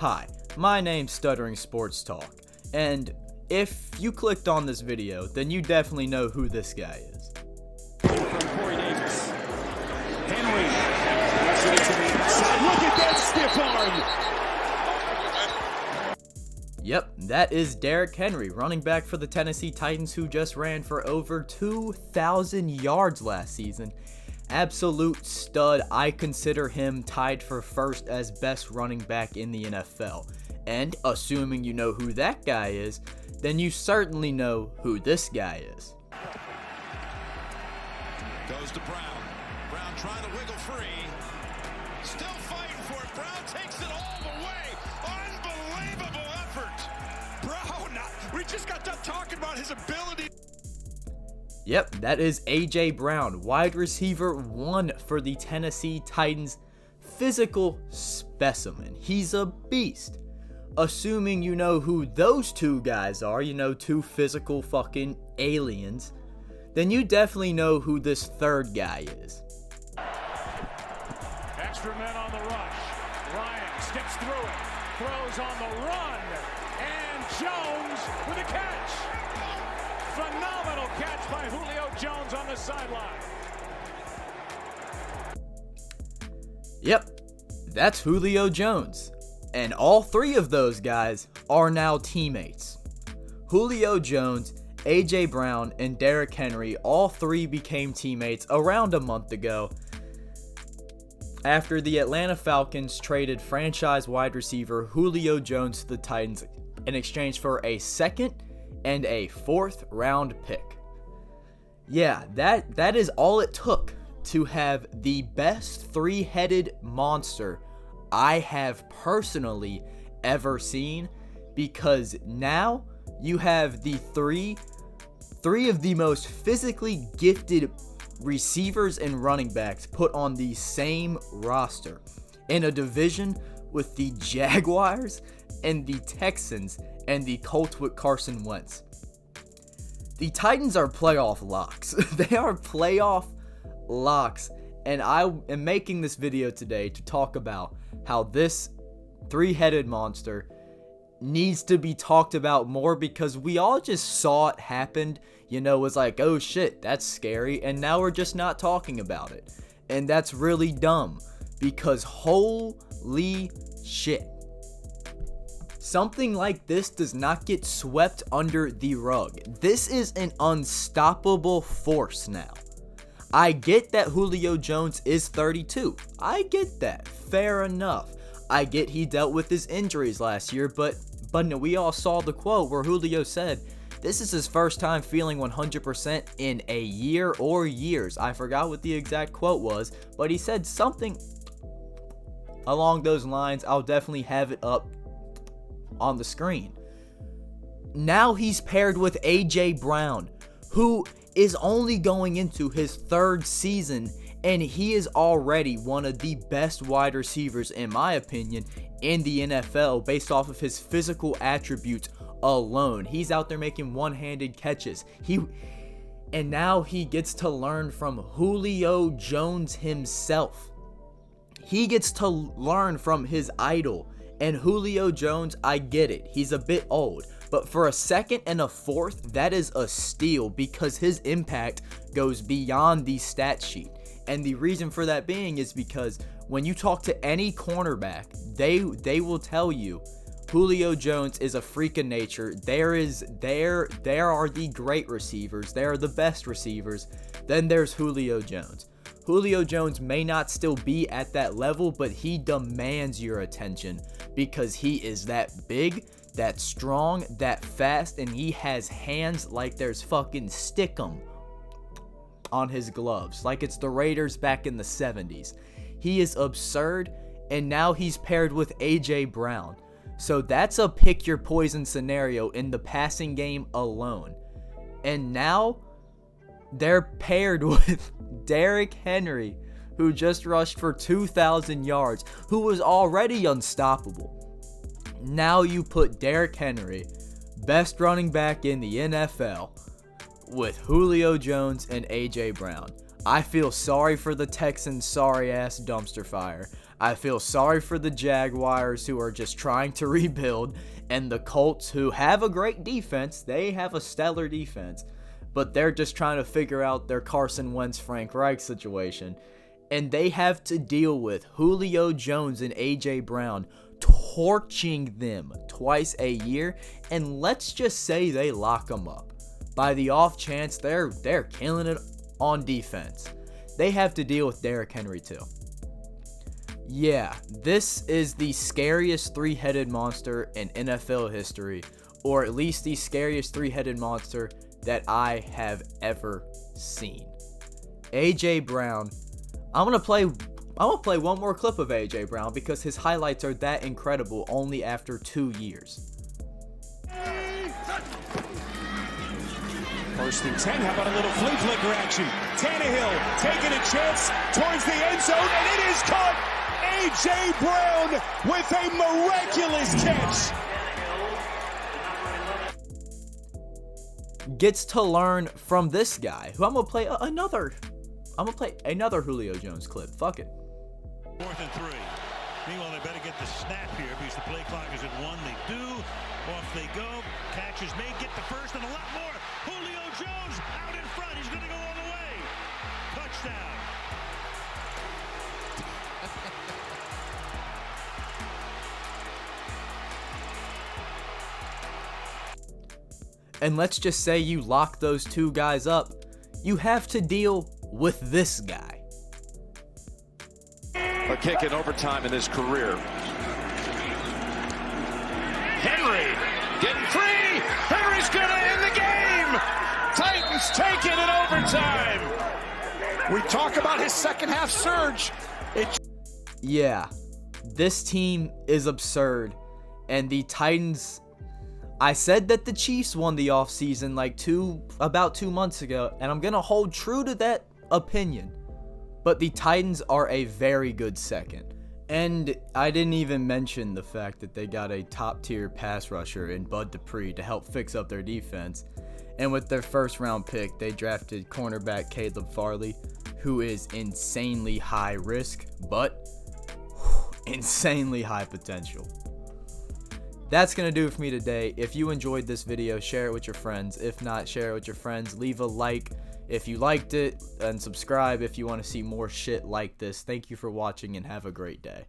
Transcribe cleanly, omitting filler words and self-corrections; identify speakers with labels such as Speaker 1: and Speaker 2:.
Speaker 1: Hi, my name's Stuttering Sports Talk, and if you clicked on this video, then you definitely know who this guy is.
Speaker 2: Corey Davis. Henry. Look at that stiff arm.
Speaker 1: Yep, that is Derrick Henry, running back for the Tennessee Titans, who just ran for over 2,000 yards last season. Absolute stud. I consider him tied for first as best running back in the NFL. And assuming you know who that guy is, then you certainly know who this guy is.
Speaker 3: Goes to Brown. Brown trying to wiggle free. Still fighting for it. Brown takes it all the way. Unbelievable effort. Brown, we just got done talking about his ability.
Speaker 1: Yep, that is A.J. Brown, wide receiver 1 for the Tennessee Titans. Physical specimen. He's a beast. Assuming you know who those two guys are, you know, two physical fucking aliens, then you definitely know who this third guy is.
Speaker 2: Extra men on the rush. Ryan steps through it. Throws on the run. And Jones with a catch. Phenomenal catch by Julio Jones on the sideline.
Speaker 1: Yep, that's Julio Jones. And all three of those guys are now teammates. Julio Jones, A.J. Brown, and Derrick Henry, all three became teammates around a month ago after the Atlanta Falcons traded franchise wide receiver Julio Jones to the Titans in exchange for a second and a 4th round pick. Yeah, that is all it took to have the best three-headed monster I have personally ever seen, because now you have the three of the most physically gifted receivers and running backs put on the same roster in a division with the Jaguars and the Texans and the Colts with Carson Wentz. The Titans are playoff locks. They are playoff locks, and I am making this video today to talk about how this three-headed monster needs to be talked about more, because we all just saw it happen. You know, it was like, oh shit, that's scary, and now we're just not talking about it. And that's really dumb, because holy shit. Something like this does not get swept under the rug. This is an unstoppable force now. I get that Julio Jones is 32. I get that. Fair enough. I get he dealt with his injuries last year, but we all saw the quote where Julio said, this is his first time feeling 100% in a year or years. I forgot what the exact quote was, but he said something along those lines. I'll definitely have it up on the screen. Now he's paired with A.J. Brown, who is only going into his 3rd season, and he is already one of the best wide receivers, in my opinion, in the NFL based off of his physical attributes alone. He's out there making one-handed catches. And now he gets to learn from Julio Jones himself. He gets to learn from his idol. And Julio Jones, I get it, he's a bit old, but for a 2nd and a 4th, that is a steal, because his impact goes beyond the stat sheet. And the reason for that being is because when you talk to any cornerback, they will tell you Julio Jones is a freak of nature. There are the great receivers, there are the best receivers, then there's Julio Jones. Julio Jones may not still be at that level, but he demands your attention because he is that big, that strong, that fast, and he has hands like there's fucking stickum on his gloves, like it's the Raiders back in the 70s. He is absurd, and now he's paired with A.J. Brown. So that's a pick your poison scenario in the passing game alone. And now they're paired with Derrick Henry, who just rushed for 2,000 yards, who was already unstoppable. Now you put Derrick Henry, best running back in the NFL, with Julio Jones and A.J. Brown. I feel sorry for the Texans' sorry-ass dumpster fire. I feel sorry for the Jaguars, who are just trying to rebuild, and the Colts, who have a great defense. They have a stellar defense, but they're just trying to figure out their Carson Wentz, Frank Reich situation. And they have to deal with Julio Jones and A.J. Brown torching them twice a year, and let's just say they lock them up. By the off chance they're killing it on defense, they have to deal with Derrick Henry too. Yeah, this is the scariest three-headed monster in NFL history, or at least the scariest three-headed monster that I have ever seen. A.J. Brown. I'm gonna play one more clip of A.J. Brown because his highlights are that incredible only after 2 years.
Speaker 2: First and 10, how about a little flea flicker action? Tannehill taking a chance towards the end zone, and it is caught! A.J. Brown with a miraculous catch.
Speaker 1: Gets to learn from this guy, who I'm gonna play another Julio Jones clip. Fuck it.
Speaker 3: 4th and 3. Meanwhile, they better get the snap here because the play clock is at 1. They do. Off they go. Catch is made. Get the first and a lot more. Julio Jones out in front. He's going to go all the way. Touchdown.
Speaker 1: And let's just say you lock those two guys up, you have to deal with this guy.
Speaker 4: A kick in overtime in his career. Henry getting free. Henry's going to end the game. Titans take it in overtime. We talk about his second half surge.
Speaker 1: Yeah, this team is absurd. And the Titans, I said that the Chiefs won the offseason about 2 months ago, and I'm going to hold true to that opinion. But the Titans are a very good second. And I didn't even mention the fact that they got a top-tier pass rusher in Bud Dupree to help fix up their defense. And with their first-round pick, they drafted cornerback Caleb Farley, who is insanely high risk, but insanely high potential. That's going to do it for me today. If you enjoyed this video, share it with your friends. If not, share it with your friends. Leave a like if you liked it, and subscribe if you want to see more shit like this. Thank you for watching, and have a great day.